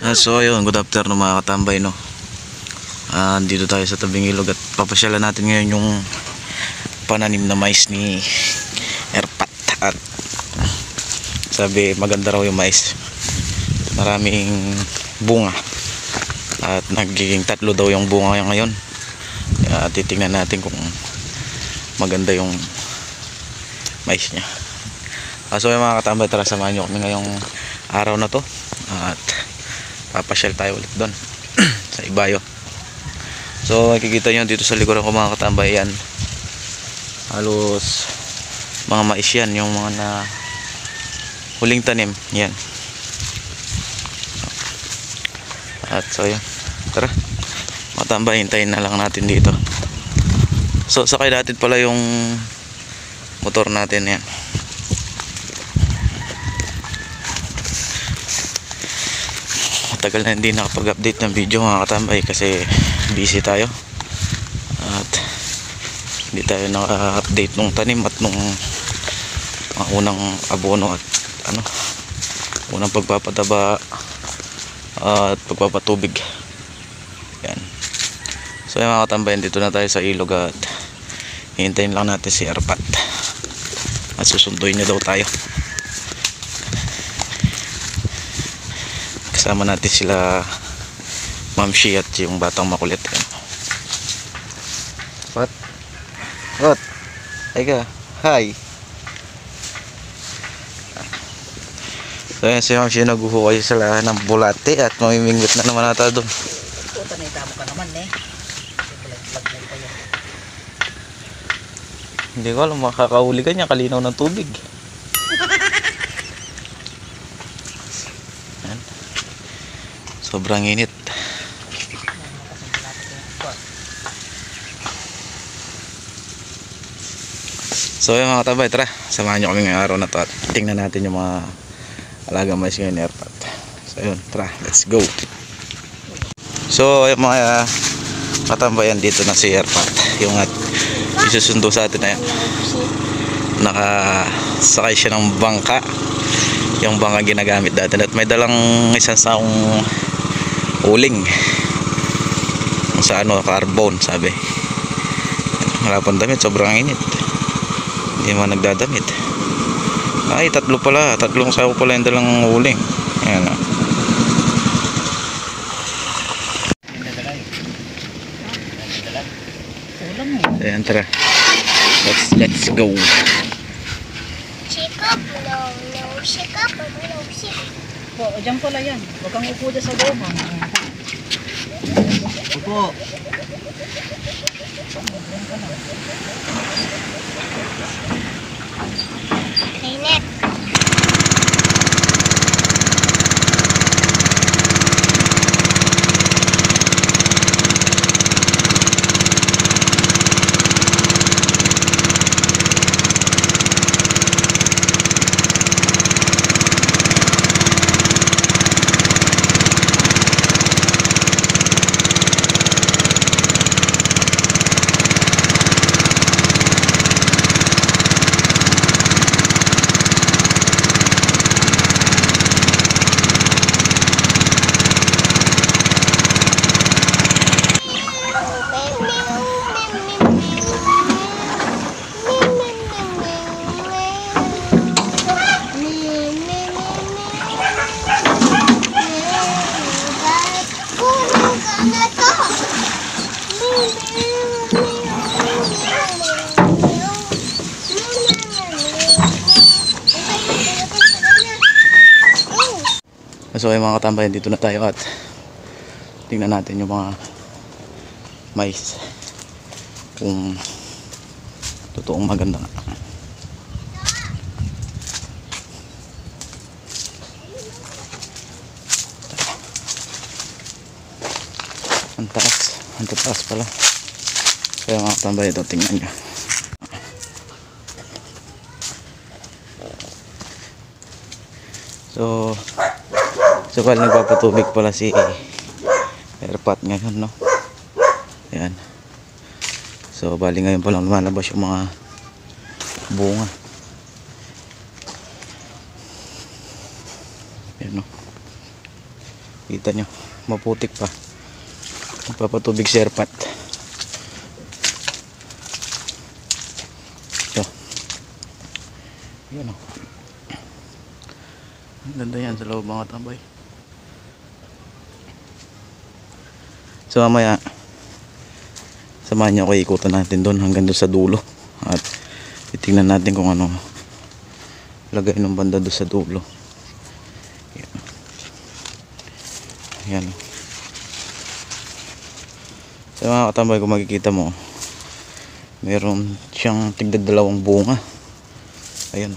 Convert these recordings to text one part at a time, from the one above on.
So ayun, good afternoon mga katambay, no. Dito tayo sa tabing ilog at papasyalan natin ngayon yung pananim na mais ni Erpat. At sabi maganda raw yung mais, maraming bunga at nagiging 3 daw yung bunga ngayon. Titingnan natin kung maganda yung mais nya. So yung mga katambay, tara samahan nyo kami ngayong araw na to at papasyal tayo ulit doon sa Ibayo. So makikita nyo dito sa likuran ko mga katambay, yan halos mga mais yan, yung mga na huling tanim yan. At so yun, tara mga katambay, hintayin na lang natin dito. So sakay natin pala yung motor natin yan. Tagal na hindi nakapag-update ng video mga katambay kasi busy tayo at hindi tayo naka-update nung tanim at nung unang abono at unang pagpapataba at pagpapatubig yan. So yung mga katambay, dito na tayo sa ilog at hintayin lang natin si Erpat at susunduin niya daw tayo. Kasama natin sila Ma'am Shi at yung batang makulit. What? Ay ka. Hi. So yan si Ma'am Shi, naghuhukay sila ng bulate at mamimingwit na naman ata doon. Puta na itamo ka naman eh. Hindi ko alam, makakahuli ka niya, kalinaw ng tubig. Sobrang init. So yung mga tabay, tara samahan nyo kami ngayong araw na to at tingnan natin yung mga alagang mais ngayon ni Erpat. So yun, tara, let's go. So yung mga katambayan, dito na si Erpat, yung isusundo sa atin na yan. Nakasakay siya ng bangka, yung bangka ginagamit dati, at may dalang isang saong uling sa carbon, sabi. Wala pang damit, sobrang init, hindi man nagdadamit. Ay, 3 pala, 3 sao pala yung dalang uling. Ayan o. Ayan, tara, let's go. Shake up, no, shake up, no, shake. O, dyan pala yan. Huwag kang upo dyan sa goma. Upo. Kainet. So yung mga katambayan, dito na tayo at tingnan natin yung mga mais kung totoong maganda nga. Ang taas pala. So yung mga katambayan, ito tingnan nyo. So kaya nagpapatubig pala si Erpat ngayon, no? Ayan. So bali ngayon pa lang lumalabas yung mga bunga. Ayan, no? Kita nyo, maputik pa. Magpapatubig si Erpat. Ito. Yan o. Ang ganda yan sa loob mga tambay. So mamaya samahan niyo ako, ikutan natin doon hanggang doon sa dulo at titingnan natin kung ano lagay ng banda doon sa dulo. Yan. So mga katambay, kung makikita mo, meron siyang tigdadalawang bunga. Ayan,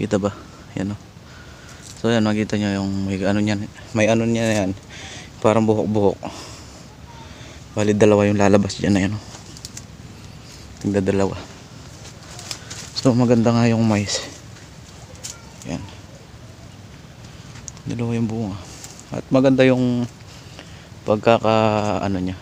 kita ba? Yan o. So yan, makita nyo yung may ano niyan, yan, parang buhok-buhok. Bali dalawa yung lalabas dyan na yan o. Tigdadalawa. So maganda nga yung mais. Yan, dalawa yung bunga. At maganda yung pagkaka ano nya,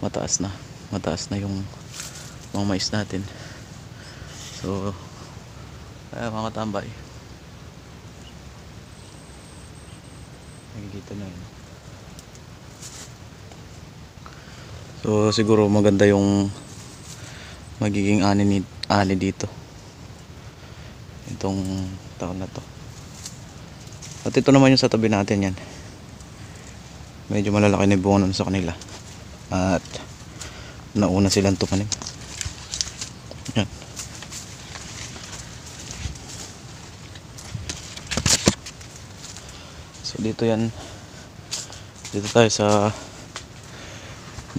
mataas na yung mga mais natin. So kaya mga katambay, nakikita nyo yun. So siguro maganda yung magiging ani dito itong taon na to. At ito naman yung sa tabi natin, yan. Medyo malalaki na yung bunga nun sa kanila. At nauna silang tumanim. Yan. So dito yan. Dito tayo sa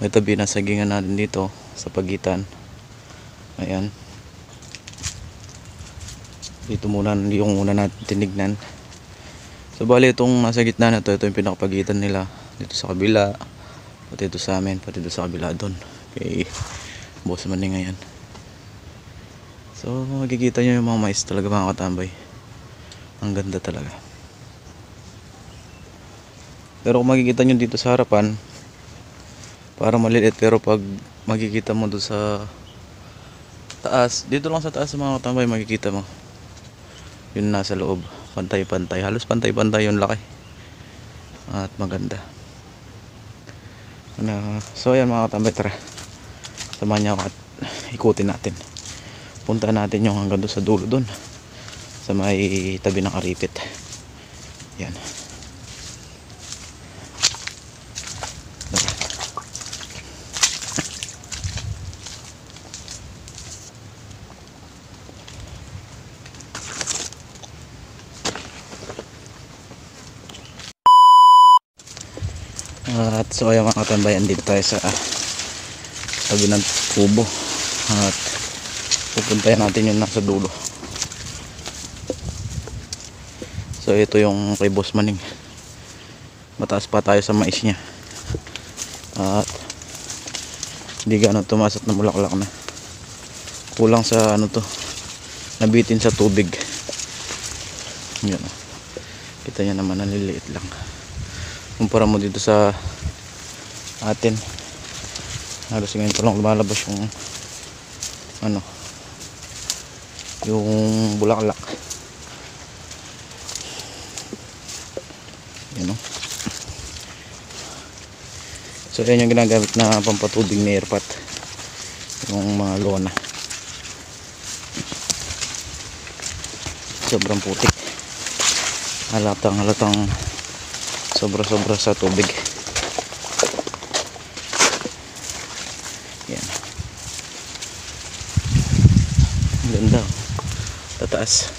may tabi na sagingan natin dito sa pagitan. Ayan. Dito muna yung una natin tinignan. So bali itong nasa gitna na to, ito yung pinakapagitan nila dito sa kabila, pati ito sa amin, pati ito sa kabila doon kay Boss Manning. Ngayon, so makikita nyo yung mga mais talaga mga katambay, ang ganda talaga. Pero kung makikita nyo dito sa harapan, parang maliit, pero pag makikita mo doon sa taas, dito lang sa taas mga katambay, makikita mo yun nasa loob, pantay-pantay, halos pantay-pantay yung laki at maganda. So ayan mga katambay, tara samahan niyo ako at ikutin natin, punta natin yung hanggang doon sa dulo doon sa may tabi ng karipit. Yan. At so ayan mga katambayan, dito tayo sa tabi ng kubo at pupuntayan natin yung nasa dulo. So ito yung kay Boss Manning, mataas pa tayo sa mais nya at hindi gano'n tumaas at namulaklak na, kulang sa ano to, nabitin sa tubig. Yan, kita nya naman, naliliit lang kumpara mo dito sa atin. Halos ngayon pa lang lumalabas yung ano, yung bulaklak. Yan o. So yan yung ginagamit na pampatubig ni Erpat, yung mga lona. Sobrang putik, halatang sobra sa tubig. Yan, ganda, tataas.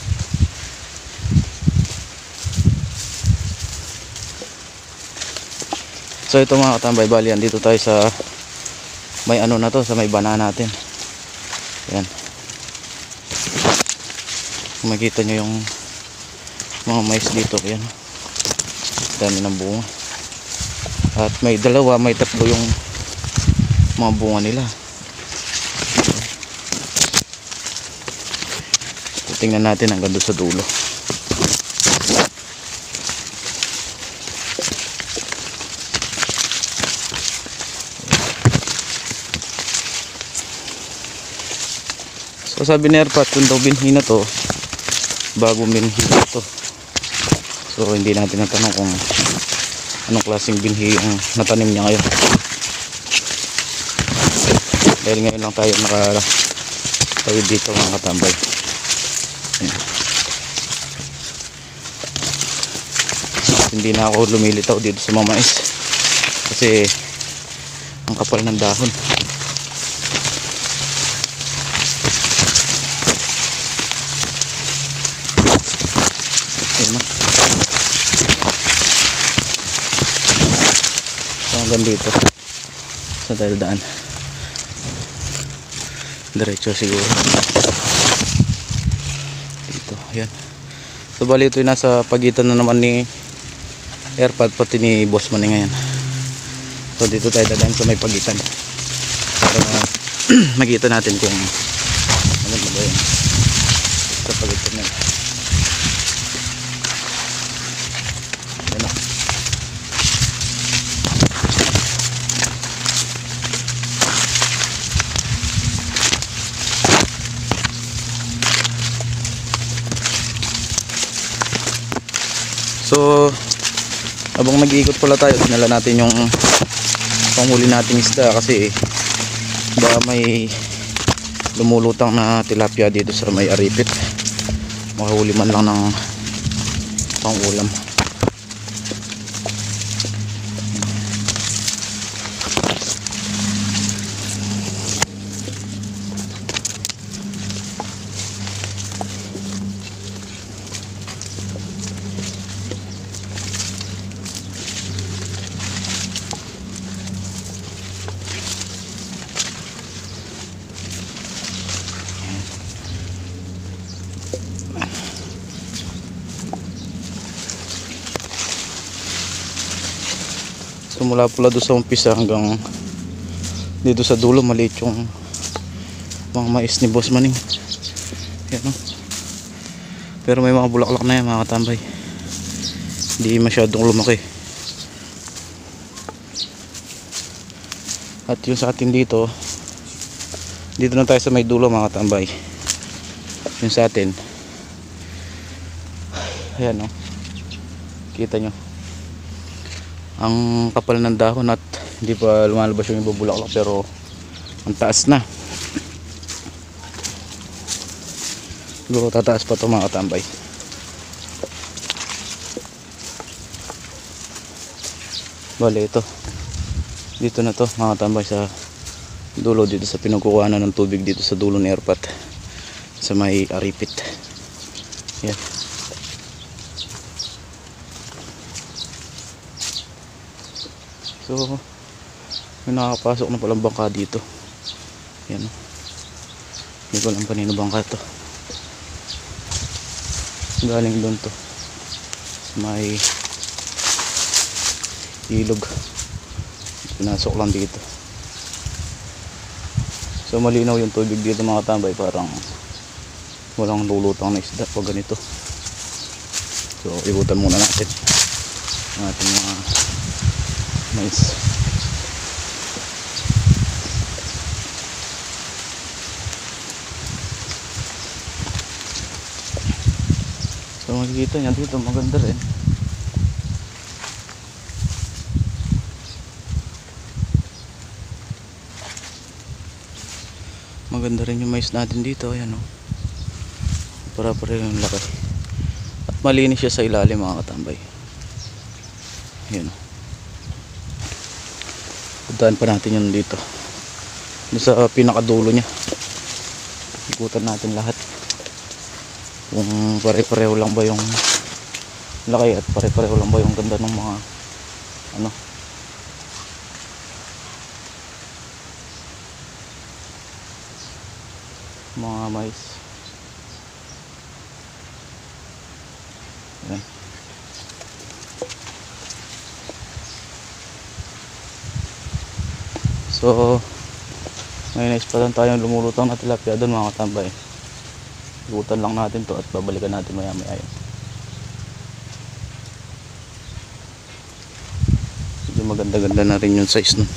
So ito mga katambay, bali yan, dito tayo sa may ano na to, sa may banana natin. Yan, makikita nyo yung mga mais dito. Yan, dami ng bunga at may dalawa, may tatlo yung mga bunga nila. Tingnan natin hanggang doon sa dulo. So sabi ni Erpat, kung daw binhi na to, bago binhi na to. So So hindi natin natanong kung anong klaseng binhi yung natanim niya ngayon. Dahil ngayon lang tayo nakatawid dito mga katambay. Ayan. Hindi na ako lumilitaw dito sa mga mais kasi ang kapal ng dahon. Ayan na. So hanggang dito sa tayo daan, diretso siguro dito. Ayan. So bali ito yung nasa pagitan na naman ni Airpad pati ni Boss Manny ngayon. So dito tayo dadaan sa may pagitan para makita natin kung ano ba yun sa pagitan na yun. Ayan na. So habang nag-iikot pala tayo, dinala natin yung panghuli nating isda kasi baka may lumulutang na tilapia dito sa may aripit, makahuli man lang ng pang-ulam. So mula pala doon sa umpisa hanggang dito sa dulo maliit yung mga mais ni Boss Manning. Yan, no? Pero may mga bulaklak na yan mga katambay, hindi masyadong lumaki. At yung sa atin dito na tayo sa may dulo mga katambay, yung sa atin, ayan, no? Kita nyo ang kapal ng dahon at hindi pa lumalabas yung ibang bulaklak, pero ang taas na. Siguro tataas pa ito mga katambay. Bale ito, dito na to mga katambay sa dulo, dito sa pinagkukuhanan ng tubig dito sa dulo ni Airpat sa may aripit. Yan. So may nakakapasok na palang bangka dito. Yan, hindi ko alam kanino bangka to, galing doon to sa may ilog, pinasok lang dito. So malinaw yung tubig dito mga tambay, parang walang lulutang na isda pag ganito. So ikutan muna natin ang ating mga mais. So makikita nyo dito maganda rin. Maganda rin yung mais natin dito. Ayan, oh. Para-para yung laki. At malinis siya sa ilalim mga katambay. Ayan, oh. Puntahan pa natin yun dito, doon sa pinakadulo nya. Ikutan natin lahat kung pare-pareho lang ba yung laki at pare-pareho lang ba yung ganda ng mga ano, mga mais. Ayan. So may naispadan tayong lumulutang na tilapia doon mga katambay. Ikutan lang natin to at babalikan natin maya maya yun. Medyo maganda-ganda na rin yung size nun,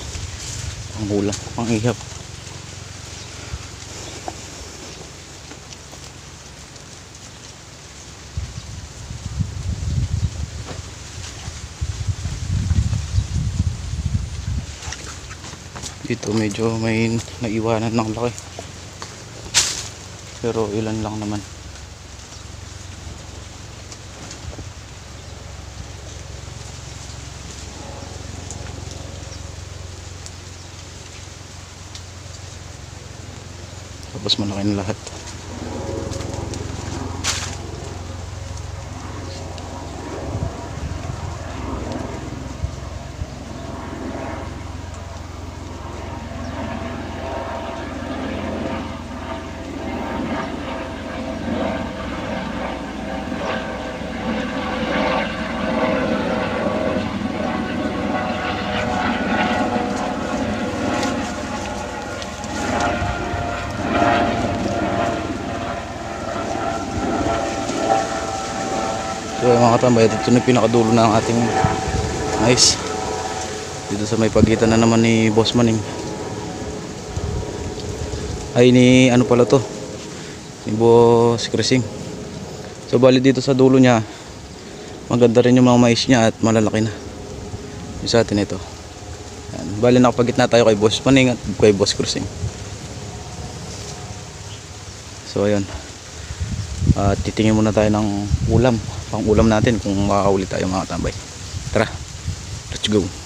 ang hula, ang ihap. Dito medyo may naiwanan ng laki. Pero ilan lang naman. Tapos malaki na lahat. So mga katambay, ito na yung pinakadulo ng ating mais. Dito sa may pagitan na naman ni Boss Maning. Ay ni ano pala to, ni Boss Crising. So bali dito sa dulo niya, maganda rin yung mga mais niya at malalaki na. Yung sa atin ito. Yan. Bali nakapagitna tayo kay Boss Maning at kay Boss Crising. So ayun. At titingin muna tayo ng ulam, pang ulam natin kung makakahuli tayo mga tambay. Tara, let's go.